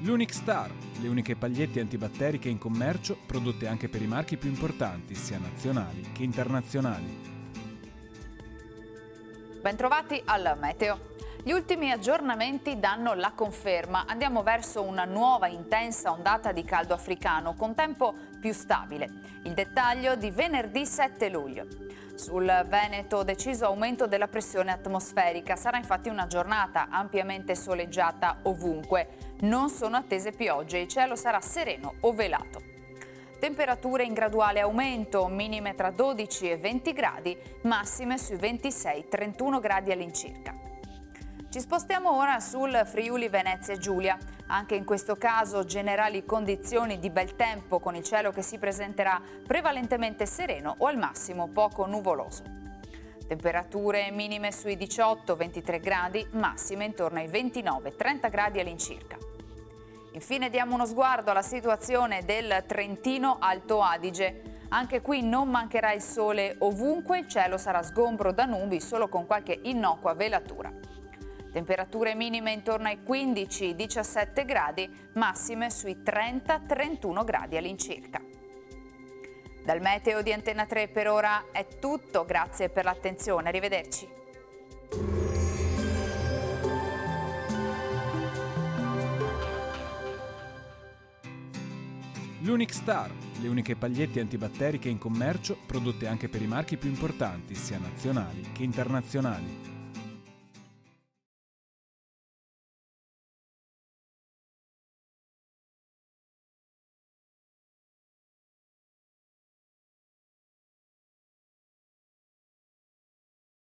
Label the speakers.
Speaker 1: L'Unic Star, le uniche pagliette antibatteriche in commercio, prodotte anche per i marchi più importanti, sia nazionali che internazionali.
Speaker 2: Bentrovati al Meteo. Gli ultimi aggiornamenti danno la conferma. Andiamo verso una nuova intensa ondata di caldo africano con tempo più stabile. Il dettaglio di venerdì 7 luglio. Sul Veneto deciso aumento della pressione atmosferica. Sarà infatti una giornata ampiamente soleggiata ovunque. Non sono attese piogge, il cielo sarà sereno o velato. Temperature in graduale aumento, minime tra 12 e 20 gradi, massime sui 26-31 gradi all'incirca. Ci spostiamo ora sul Friuli Venezia Giulia. Anche in questo caso generali condizioni di bel tempo con il cielo che si presenterà prevalentemente sereno o al massimo poco nuvoloso. Temperature minime sui 18-23 gradi, massime intorno ai 29-30 gradi all'incirca. Infine diamo uno sguardo alla situazione del Trentino Alto Adige. Anche qui non mancherà il sole ovunque, il cielo sarà sgombro da nubi solo con qualche innocua velatura. Temperature minime intorno ai 15-17 gradi, massime sui 30-31 gradi all'incirca. Dal meteo di Antena 3 per ora è tutto, grazie per l'attenzione, arrivederci.
Speaker 1: L'Unic Star, le uniche pagliette antibatteriche in commercio, prodotte anche per i marchi più importanti, sia nazionali che internazionali.